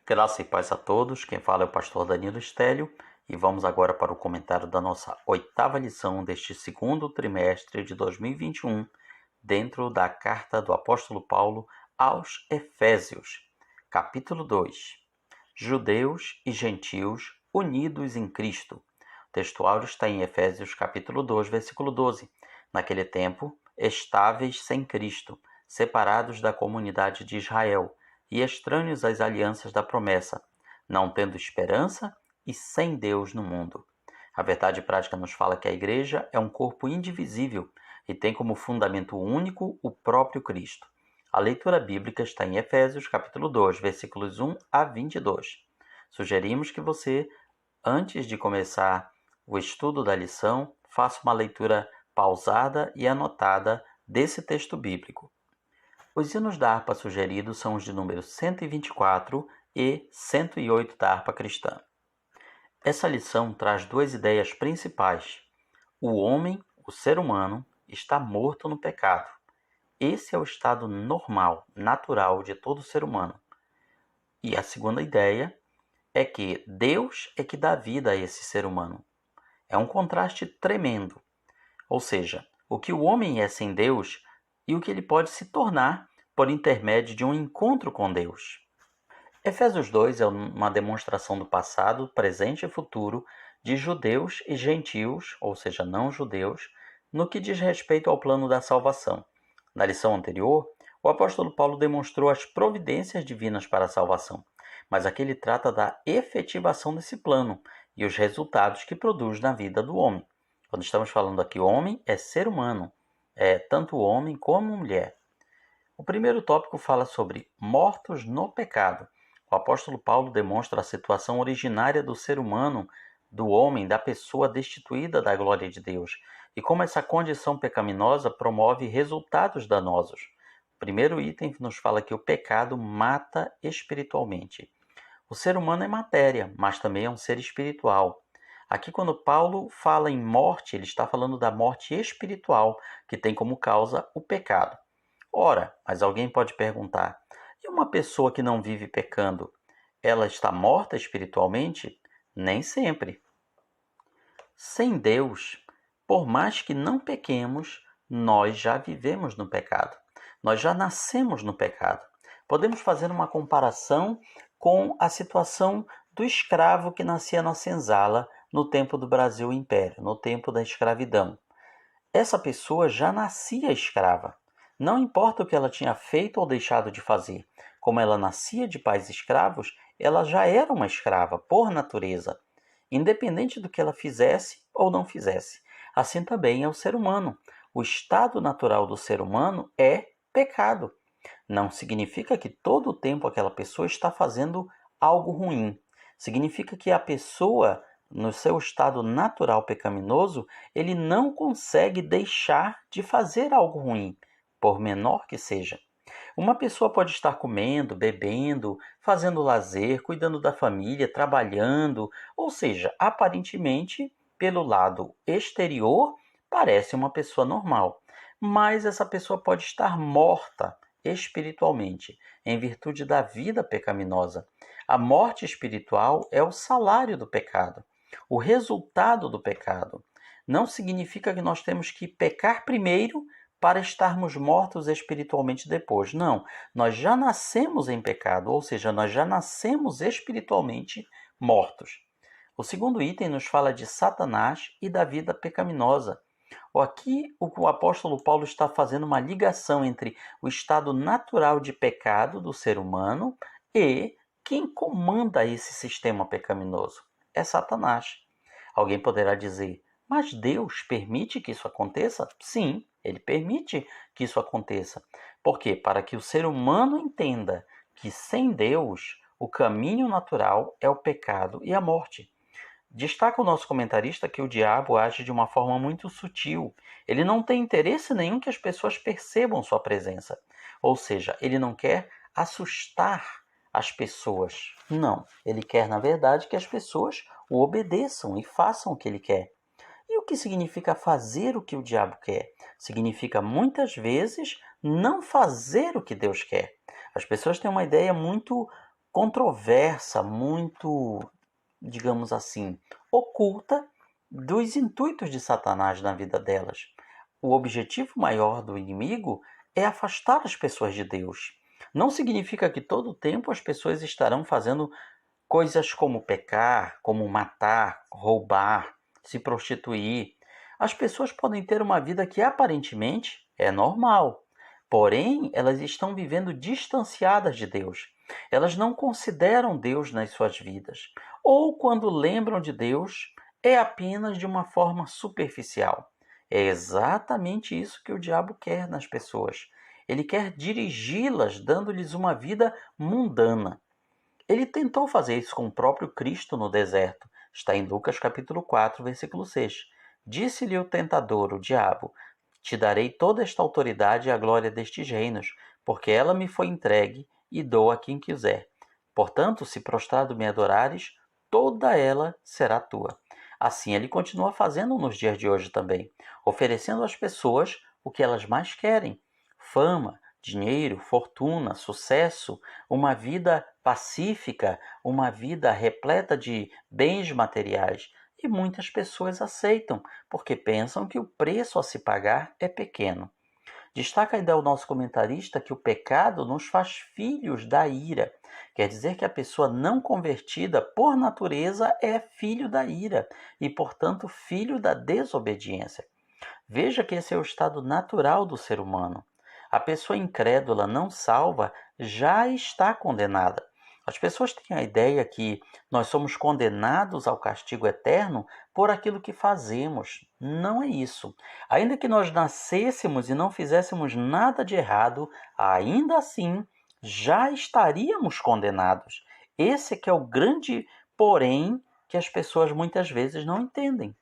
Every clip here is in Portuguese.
Graça e paz a todos, quem fala é o pastor Danilo Estélio e vamos agora para o comentário da nossa oitava lição deste segundo trimestre de 2021, dentro da carta do apóstolo Paulo aos Efésios, capítulo 2. Judeus e gentios unidos em Cristo. O texto áureo está em Efésios capítulo 2, versículo 12. Naquele tempo, estáveis sem Cristo, separados da comunidade de Israel, e estranhos às alianças da promessa, não tendo esperança e sem Deus no mundo. A verdade prática nos fala que a igreja é um corpo indivisível e tem como fundamento único o próprio Cristo. A leitura bíblica está em Efésios, capítulo 2, versículos 1 a 22. Sugerimos que você, antes de começar o estudo da lição, faça uma leitura pausada e anotada desse texto bíblico. Os hinos da harpa sugeridos são os de número 124 e 108 da harpa cristã. Essa lição traz duas ideias principais. O homem, o ser humano, está morto no pecado. Esse é o estado normal, natural de todo ser humano. E a segunda ideia é que Deus é que dá vida a esse ser humano. É um contraste tremendo. Ou seja, o que o homem é sem Deus e o que ele pode se tornar por intermédio de um encontro com Deus. Efésios 2 é uma demonstração do passado, presente e futuro de judeus e gentios, ou seja, não judeus, no que diz respeito ao plano da salvação. Na lição anterior, o apóstolo Paulo demonstrou as providências divinas para a salvação, mas aqui ele trata da efetivação desse plano e os resultados que produz na vida do homem. Quando estamos falando aqui homem, é ser humano, é tanto homem como mulher. O primeiro tópico fala sobre mortos no pecado. O apóstolo Paulo demonstra a situação originária do ser humano, do homem, da pessoa destituída da glória de Deus, e como essa condição pecaminosa promove resultados danosos. O primeiro item nos fala que o pecado mata espiritualmente. O ser humano é matéria, mas também é um ser espiritual. Aqui, quando Paulo fala em morte, ele está falando da morte espiritual, que tem como causa o pecado. Ora, mas alguém pode perguntar, e uma pessoa que não vive pecando, ela está morta espiritualmente? Nem sempre. Sem Deus, por mais que não pequemos, nós já vivemos no pecado. Nós já nascemos no pecado. Podemos fazer uma comparação com a situação do escravo que nascia na senzala no tempo do Brasil Império, no tempo da escravidão. Essa pessoa já nascia escrava. Não importa o que ela tinha feito ou deixado de fazer. Como ela nascia de pais escravos, ela já era uma escrava, por natureza, independente do que ela fizesse ou não fizesse. Assim também é o ser humano. O estado natural do ser humano é pecado. Não significa que todo o tempo aquela pessoa está fazendo algo ruim. Significa que a pessoa, no seu estado natural pecaminoso, ele não consegue deixar de fazer algo ruim, por menor que seja. Uma pessoa pode estar comendo, bebendo, fazendo lazer, cuidando da família, trabalhando, ou seja, aparentemente, pelo lado exterior, parece uma pessoa normal. Mas essa pessoa pode estar morta espiritualmente, em virtude da vida pecaminosa. A morte espiritual é o salário do pecado, o resultado do pecado. Não significa que nós temos que pecar primeiro para estarmos mortos espiritualmente depois. Não, nós já nascemos em pecado, ou seja, nós já nascemos espiritualmente mortos. O segundo item nos fala de Satanás e da vida pecaminosa. Aqui o apóstolo Paulo está fazendo uma ligação entre o estado natural de pecado do ser humano e quem comanda esse sistema pecaminoso. É Satanás. Alguém poderá dizer, mas Deus permite que isso aconteça? Sim, ele permite que isso aconteça. Por quê? Para que o ser humano entenda que sem Deus, o caminho natural é o pecado e a morte. Destaca o nosso comentarista que o diabo age de uma forma muito sutil. Ele não tem interesse nenhum que as pessoas percebam sua presença. Ou seja, ele não quer assustar as pessoas. Não, ele quer, na verdade, que as pessoas o obedeçam e façam o que ele quer. E o que significa fazer o que o diabo quer? Significa, muitas vezes, não fazer o que Deus quer. As pessoas têm uma ideia muito controversa, muito, digamos assim, oculta dos intuitos de Satanás na vida delas. O objetivo maior do inimigo é afastar as pessoas de Deus. Não significa que todo o tempo as pessoas estarão fazendo coisas como pecar, como matar, roubar, se prostituir. As pessoas podem ter uma vida que aparentemente é normal, porém elas estão vivendo distanciadas de Deus. Elas não consideram Deus nas suas vidas, ou quando lembram de Deus, é apenas de uma forma superficial. É exatamente isso que o diabo quer nas pessoas. Ele quer dirigi-las, dando-lhes uma vida mundana. Ele tentou fazer isso com o próprio Cristo no deserto. Está em Lucas capítulo 4, versículo 6. Disse-lhe o tentador, o diabo: Te darei toda esta autoridade e a glória destes reinos, porque ela me foi entregue e dou a quem quiser. Portanto, se prostrado me adorares, toda ela será tua. Assim ele continua fazendo nos dias de hoje também, oferecendo às pessoas o que elas mais querem: fama, dinheiro, fortuna, sucesso, uma vida pacífica, uma vida repleta de bens materiais. E muitas pessoas aceitam, porque pensam que o preço a se pagar é pequeno. Destaca ainda o nosso comentarista que o pecado nos faz filhos da ira. Quer dizer que a pessoa não convertida, por natureza, é filho da ira e, portanto, filho da desobediência. Veja que esse é o estado natural do ser humano. A pessoa incrédula, não salva, já está condenada. As pessoas têm a ideia que nós somos condenados ao castigo eterno por aquilo que fazemos. Não é isso. Ainda que nós nascêssemos e não fizéssemos nada de errado, ainda assim já estaríamos condenados. Esse é que é o grande porém que as pessoas muitas vezes não entendem.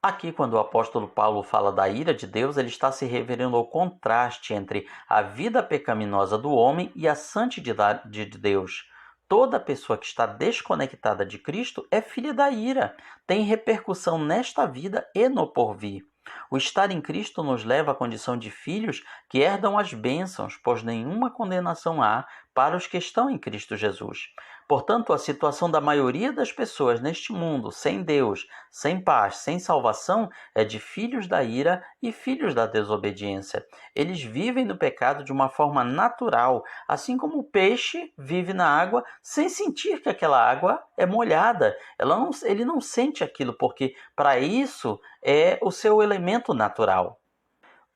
Aqui, quando o apóstolo Paulo fala da ira de Deus, ele está se referindo ao contraste entre a vida pecaminosa do homem e a santidade de Deus. Toda pessoa que está desconectada de Cristo é filha da ira, tem repercussão nesta vida e no porvir. O estar em Cristo nos leva à condição de filhos que herdam as bênçãos, pois nenhuma condenação há para os que estão em Cristo Jesus. Portanto, a situação da maioria das pessoas neste mundo, sem Deus, sem paz, sem salvação, é de filhos da ira e filhos da desobediência. Eles vivem no pecado de uma forma natural, assim como o peixe vive na água sem sentir que aquela água é molhada. Ele não sente aquilo, porque para isso é o seu elemento natural.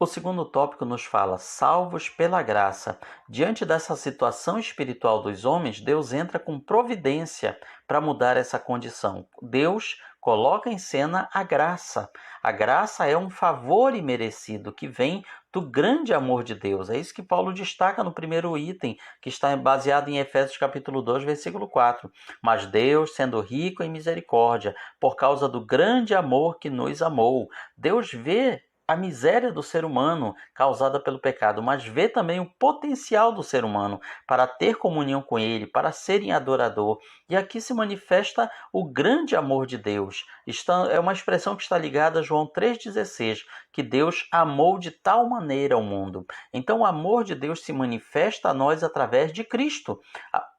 O segundo tópico nos fala: salvos pela graça. Diante dessa situação espiritual dos homens, Deus entra com providência para mudar essa condição. Deus coloca em cena a graça. A graça é um favor imerecido que vem do grande amor de Deus. É isso que Paulo destaca no primeiro item, que está baseado em Efésios capítulo 2, versículo 4. Mas Deus, sendo rico em misericórdia, por causa do grande amor que nos amou, Deus vê a miséria do ser humano causada pelo pecado, mas vê também o potencial do ser humano para ter comunhão com ele, para ser adorador. E aqui se manifesta o grande amor de Deus. É uma expressão que está ligada a João 3,16, que Deus amou de tal maneira o mundo. Então o amor de Deus se manifesta a nós através de Cristo.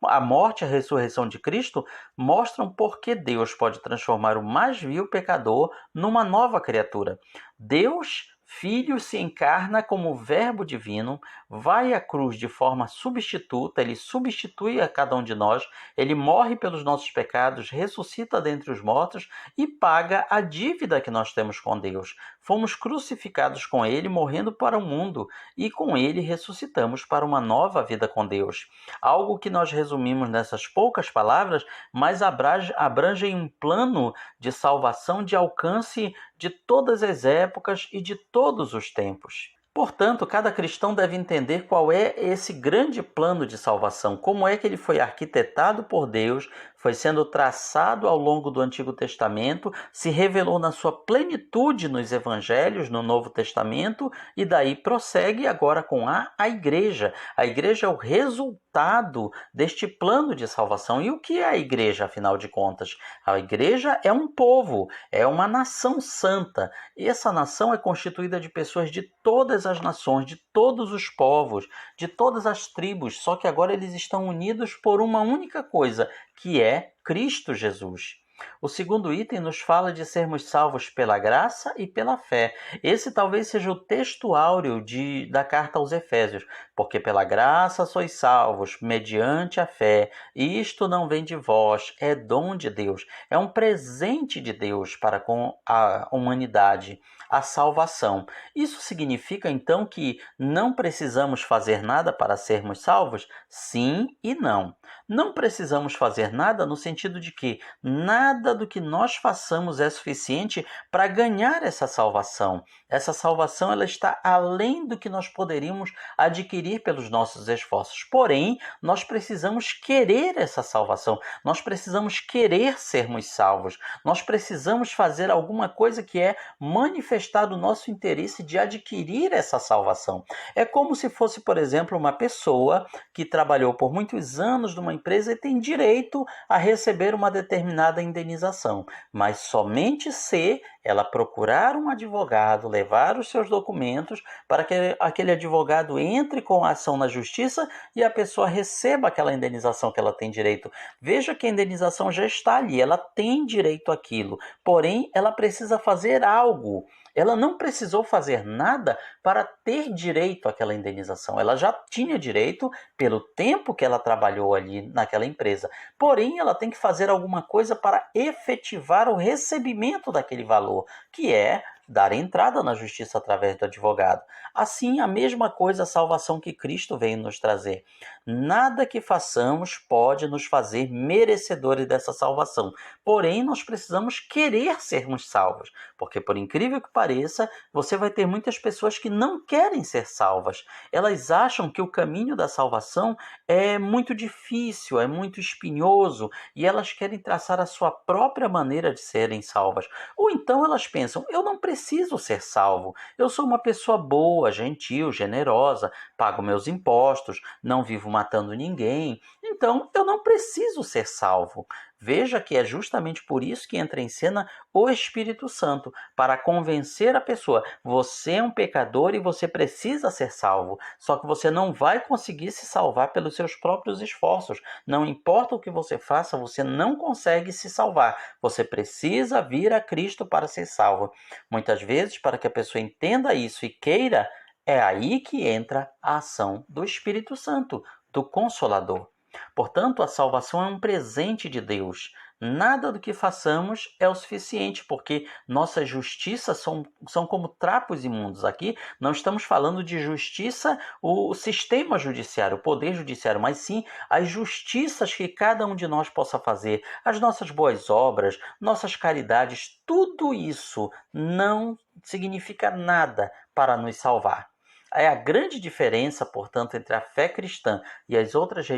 A morte e a ressurreição de Cristo mostram por que Deus pode transformar o mais vil pecador numa nova criatura. Deus, Filho, se encarna como Verbo divino, vai à cruz de forma substituta, ele substitui a cada um de nós, ele morre pelos nossos pecados, ressuscita dentre os mortos e paga a dívida que nós temos com Deus. Fomos crucificados com ele, morrendo para o mundo, e com ele ressuscitamos para uma nova vida com Deus. Algo que nós resumimos nessas poucas palavras, mas abrange um plano de salvação de alcance de todas as épocas e de todos os tempos. Portanto, cada cristão deve entender qual é esse grande plano de salvação, como é que ele foi arquitetado por Deus, foi sendo traçado ao longo do Antigo Testamento, se revelou na sua plenitude nos Evangelhos, no Novo Testamento, e daí prossegue agora com a igreja. A igreja é o resultado deste plano de salvação. E o que é a igreja, afinal de contas? A igreja é um povo, é uma nação santa. E essa nação é constituída de pessoas de todas as nações, de todos os povos, de todas as tribos, só que agora eles estão unidos por uma única coisa, que é Cristo Jesus. O segundo item nos fala de sermos salvos pela graça e pela fé. Esse talvez seja o texto áureo da carta aos Efésios. Porque pela graça sois salvos, mediante a fé. E isto não vem de vós, é dom de Deus. É um presente de Deus para com a humanidade, a salvação. Isso significa então que não precisamos fazer nada para sermos salvos? Sim e não. Não precisamos fazer nada no sentido de que nada do que nós façamos é suficiente para ganhar essa salvação. Essa salvação ela está além do que nós poderíamos adquirir pelos nossos esforços. Porém, nós precisamos querer essa salvação. Nós precisamos querer sermos salvos. Nós precisamos fazer alguma coisa que é manifestar o nosso interesse de adquirir essa salvação. É como se fosse, por exemplo, uma pessoa que trabalhou por muitos anos numa empresa e tem direito a receber uma determinada indenização, mas somente se ela procurar um advogado, levar os seus documentos para que aquele advogado entre com a ação na justiça e a pessoa receba aquela indenização que ela tem direito. Veja que a indenização já está ali, ela tem direito àquilo, porém ela precisa fazer algo. Ela não precisou fazer nada para ter direito àquela indenização. Ela já tinha direito pelo tempo que ela trabalhou ali naquela empresa. Porém, ela tem que fazer alguma coisa para efetivar o recebimento daquele valor, que é dar entrada na justiça através do advogado. Assim, a mesma coisa a salvação que Cristo veio nos trazer. Nada que façamos pode nos fazer merecedores dessa salvação. Porém, nós precisamos querer sermos salvos, porque por incrível que pareça, você vai ter muitas pessoas que não querem ser salvas. Elas acham que o caminho da salvação é muito difícil, é muito espinhoso, e elas querem traçar a sua própria maneira de serem salvas. Ou então elas pensam, eu não preciso ser salvo, eu sou uma pessoa boa, gentil, generosa, pago meus impostos, não vivo matando ninguém, então eu não preciso ser salvo. Veja que é justamente por isso que entra em cena o Espírito Santo, para convencer a pessoa, você é um pecador e você precisa ser salvo, só que você não vai conseguir se salvar pelos seus próprios esforços. Não importa o que você faça, você não consegue se salvar. Você precisa vir a Cristo para ser salvo. Muitas vezes, para que a pessoa entenda isso e queira, é aí que entra a ação do Espírito Santo, do Consolador. Portanto, a salvação é um presente de Deus. Nada do que façamos é o suficiente, porque nossas justiças são como trapos imundos. Aqui não estamos falando de justiça, o sistema judiciário, o poder judiciário, mas sim as justiças que cada um de nós possa fazer, as nossas boas obras, nossas caridades, tudo isso não significa nada para nos salvar. É a grande diferença, portanto, entre a fé cristã e as outras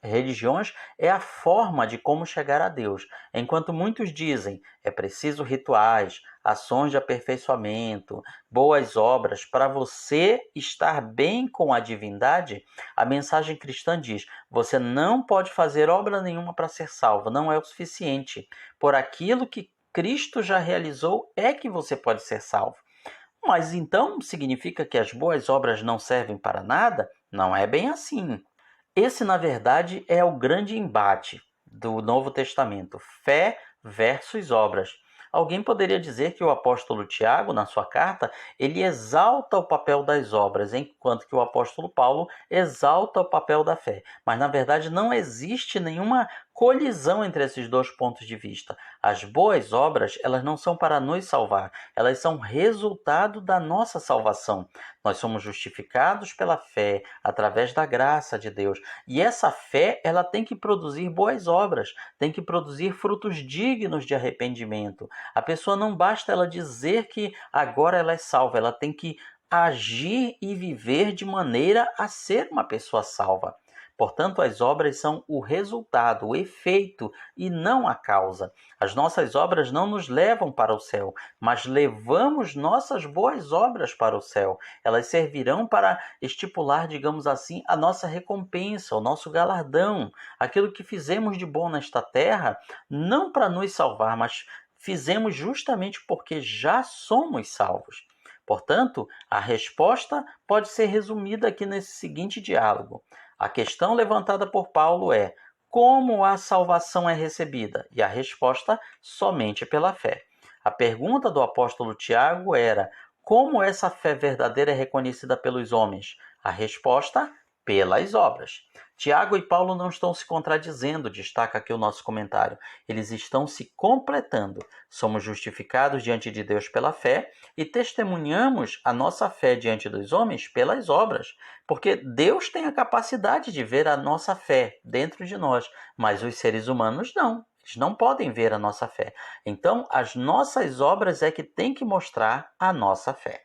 religiões é a forma de como chegar a Deus. Enquanto muitos dizem é preciso rituais, ações de aperfeiçoamento, boas obras para você estar bem com a divindade, a mensagem cristã diz: você não pode fazer obra nenhuma para ser salvo, não é o suficiente. Por aquilo que Cristo já realizou é que você pode ser salvo. Mas então significa que as boas obras não servem para nada? Não é bem assim. Esse, na verdade, é o grande embate do Novo Testamento: fé versus obras. Alguém poderia dizer que o apóstolo Tiago, na sua carta, ele exalta o papel das obras, enquanto que o apóstolo Paulo exalta o papel da fé. Mas, na verdade, não existe nenhuma colisão entre esses dois pontos de vista. As boas obras, elas não são para nos salvar, elas são resultado da nossa salvação. Nós somos justificados pela fé, através da graça de Deus. E essa fé, ela tem que produzir boas obras, tem que produzir frutos dignos de arrependimento. A pessoa não basta ela dizer que agora ela é salva, ela tem que agir e viver de maneira a ser uma pessoa salva. Portanto, as obras são o resultado, o efeito e não a causa. As nossas obras não nos levam para o céu, mas levamos nossas boas obras para o céu. Elas servirão para estipular, digamos assim, a nossa recompensa, o nosso galardão, aquilo que fizemos de bom nesta terra, não para nos salvar, mas fizemos justamente porque já somos salvos. Portanto, a resposta pode ser resumida aqui nesse seguinte diálogo. A questão levantada por Paulo é: como a salvação é recebida? E a resposta: somente pela fé. A pergunta do apóstolo Tiago era: como essa fé verdadeira é reconhecida pelos homens? A resposta: pelas obras. Tiago e Paulo não estão se contradizendo, destaca aqui o nosso comentário. Eles estão se completando. Somos justificados diante de Deus pela fé e testemunhamos a nossa fé diante dos homens pelas obras, porque Deus tem a capacidade de ver a nossa fé dentro de nós, mas os seres humanos não. Eles não podem ver a nossa fé. Então, as nossas obras é que têm que mostrar a nossa fé.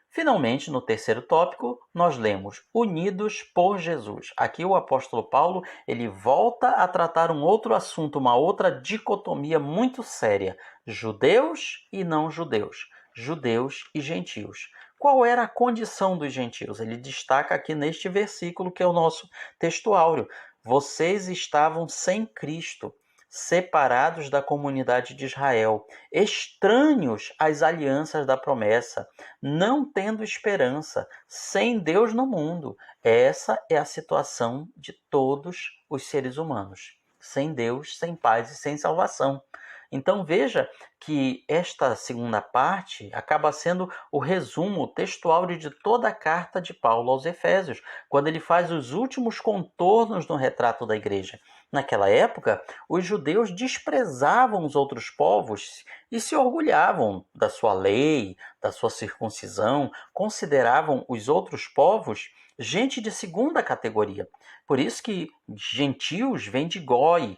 Finalmente, no terceiro tópico, nós lemos unidos por Jesus. Aqui o apóstolo Paulo, ele volta a tratar um outro assunto, uma outra dicotomia muito séria: judeus e não judeus, judeus e gentios. Qual era a condição dos gentios? Ele destaca aqui neste versículo que é o nosso texto áureo: vocês estavam sem Cristo, separados da comunidade de Israel, estranhos às alianças da promessa, não tendo esperança, sem Deus no mundo. Essa é a situação de todos os seres humanos. Sem Deus, sem paz e sem salvação. Então veja que esta segunda parte acaba sendo o resumo textual de toda a carta de Paulo aos Efésios, quando ele faz os últimos contornos no retrato da igreja. Naquela época, os judeus desprezavam os outros povos e se orgulhavam da sua lei, da sua circuncisão, consideravam os outros povos gente de segunda categoria. Por isso que gentios vem de goi,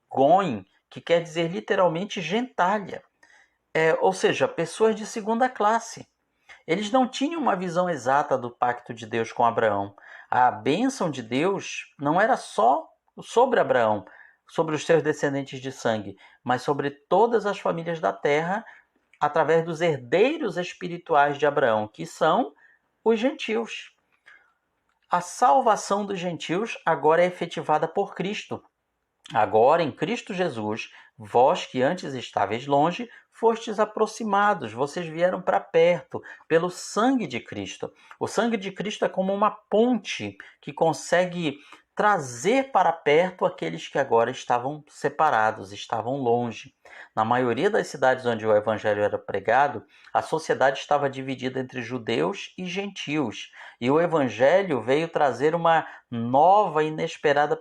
goim, que quer dizer literalmente gentalha, ou seja, pessoas de segunda classe. Eles não tinham uma visão exata do pacto de Deus com Abraão. A bênção de Deus não era só sobre Abraão, sobre os seus descendentes de sangue, mas sobre todas as famílias da terra, através dos herdeiros espirituais de Abraão, que são os gentios. A salvação dos gentios agora é efetivada por Cristo. Agora, em Cristo Jesus, vós que antes estáveis longe, fostes aproximados, vocês vieram para perto, pelo sangue de Cristo. O sangue de Cristo é como uma ponte que consegue trazer para perto aqueles que agora estavam separados, estavam longe. Na maioria das cidades onde o evangelho era pregado, a sociedade estava dividida entre judeus e gentios, e o evangelho veio trazer uma nova e inesperada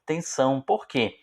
tensão. Por quê?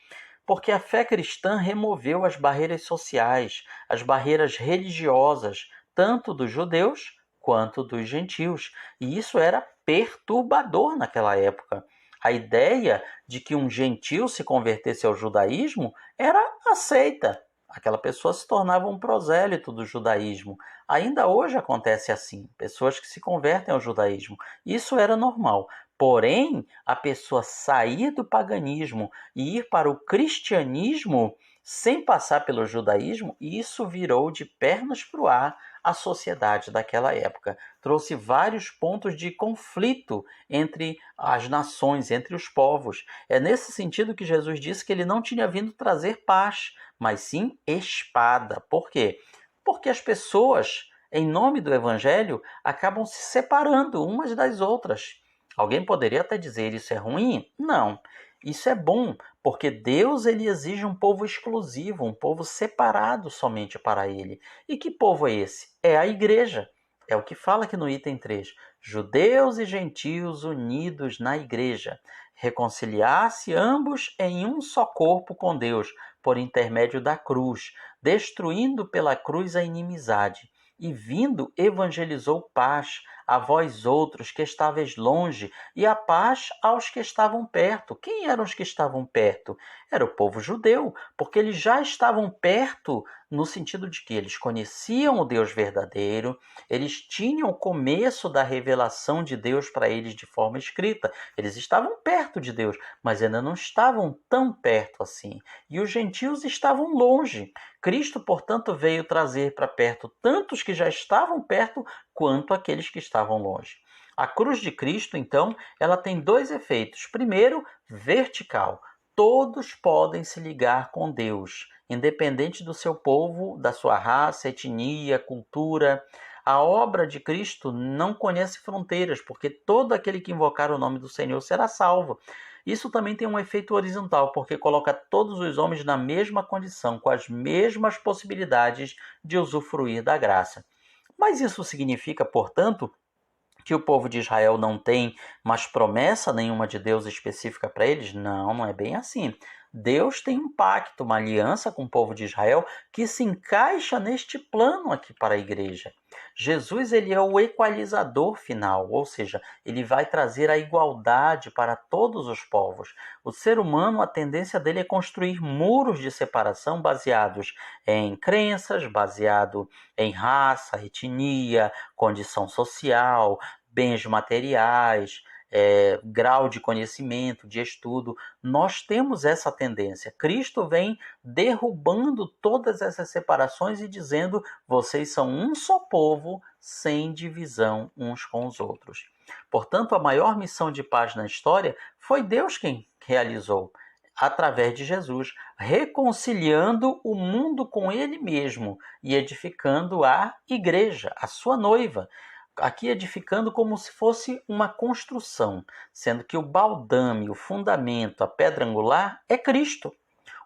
Porque a fé cristã removeu as barreiras sociais, as barreiras religiosas, tanto dos judeus quanto dos gentios. E isso era perturbador naquela época. A ideia de que um gentio se convertesse ao judaísmo era aceita. Aquela pessoa se tornava um prosélito do judaísmo. Ainda hoje acontece assim, pessoas que se convertem ao judaísmo. Isso era normal. Porém, a pessoa sair do paganismo e ir para o cristianismo sem passar pelo judaísmo, isso virou de pernas para o ar a sociedade daquela época. Trouxe vários pontos de conflito entre as nações, entre os povos. É nesse sentido que Jesus disse que ele não tinha vindo trazer paz, mas sim espada. Por quê? Porque as pessoas, em nome do evangelho, acabam se separando umas das outras. Alguém poderia até dizer isso é ruim? Não. Isso é bom, porque Deus ele exige um povo exclusivo, um povo separado somente para ele. E que povo é esse? É a igreja. É o que fala aqui no item 3. Judeus e gentios unidos na igreja. Reconciliar-se ambos em um só corpo com Deus, por intermédio da cruz, destruindo pela cruz a inimizade. E vindo, evangelizou paz, a vós outros que estáveis longe, e a paz aos que estavam perto. Quem eram os que estavam perto? Era o povo judeu, porque eles já estavam perto no sentido de que eles conheciam o Deus verdadeiro, eles tinham o começo da revelação de Deus para eles de forma escrita. Eles estavam perto de Deus, mas ainda não estavam tão perto assim. E os gentios estavam longe. Cristo, portanto, veio trazer para perto tanto os que já estavam perto quanto aqueles que estavam longe. A cruz de Cristo, então, ela tem dois efeitos. Primeiro, vertical. Todos podem se ligar com Deus, independente do seu povo, da sua raça, etnia, cultura. A obra de Cristo não conhece fronteiras, porque todo aquele que invocar o nome do Senhor será salvo. Isso também tem um efeito horizontal, porque coloca todos os homens na mesma condição, com as mesmas possibilidades de usufruir da graça. Mas isso significa, portanto, que o povo de Israel não tem mais promessa nenhuma de Deus específica para eles? Não, não é bem assim. Deus tem um pacto, uma aliança com o povo de Israel que se encaixa neste plano aqui para a igreja. Jesus, ele é o equalizador final, ou seja, ele vai trazer a igualdade para todos os povos. O ser humano, a tendência dele é construir muros de separação baseados em crenças, baseado em raça, etnia, condição social, bens materiais, grau de conhecimento, de estudo. Nós temos essa tendência. Cristo vem derrubando todas essas separações e dizendo: vocês são um só povo, sem divisão uns com os outros. Portanto, a maior missão de paz na história foi Deus quem realizou, através de Jesus, reconciliando o mundo com Ele mesmo e edificando a igreja, a sua noiva. Aqui edificando como se fosse uma construção, sendo que o baldame, o fundamento, a pedra angular é Cristo.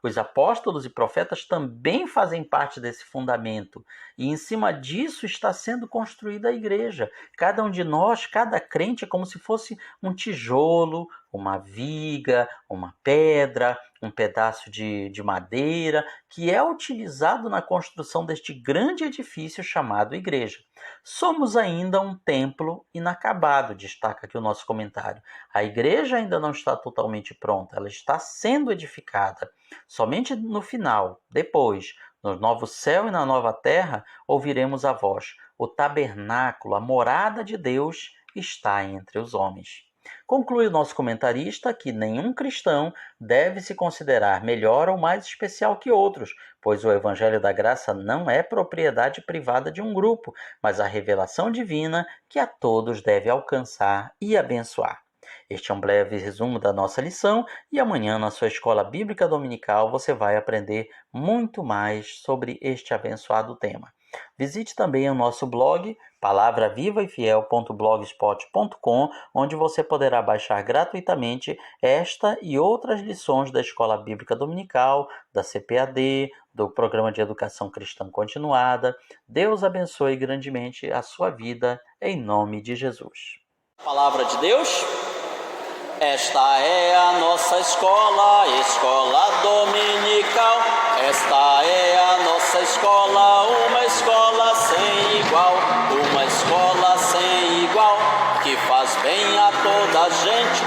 Os apóstolos e profetas também fazem parte desse fundamento, e em cima disso está sendo construída a igreja. Cada um de nós, cada crente, é como se fosse um tijolo, uma viga, uma pedra, um pedaço de madeira, que é utilizado na construção deste grande edifício chamado igreja. Somos ainda um templo inacabado, destaca aqui o nosso comentário. A igreja ainda não está totalmente pronta, ela está sendo edificada. Somente no final, depois, no novo céu e na nova terra, ouviremos a voz: o tabernáculo, a morada de Deus, está entre os homens. Conclui o nosso comentarista que nenhum cristão deve se considerar melhor ou mais especial que outros, pois o Evangelho da Graça não é propriedade privada de um grupo, mas a revelação divina que a todos deve alcançar e abençoar. Este é um breve resumo da nossa lição e amanhã na sua escola bíblica dominical você vai aprender muito mais sobre este abençoado tema. Visite também o nosso blog palavravivaefiel.blogspot.com, onde você poderá baixar gratuitamente esta e outras lições da Escola Bíblica Dominical, da CPAD, do Programa de Educação Cristã Continuada. Deus abençoe grandemente a sua vida, em nome de Jesus. Palavra de Deus. Esta é a nossa escola dominical. Esta é a nossa escola, uma escola sem igual. Uma escola sem igual, que faz bem a toda a gente.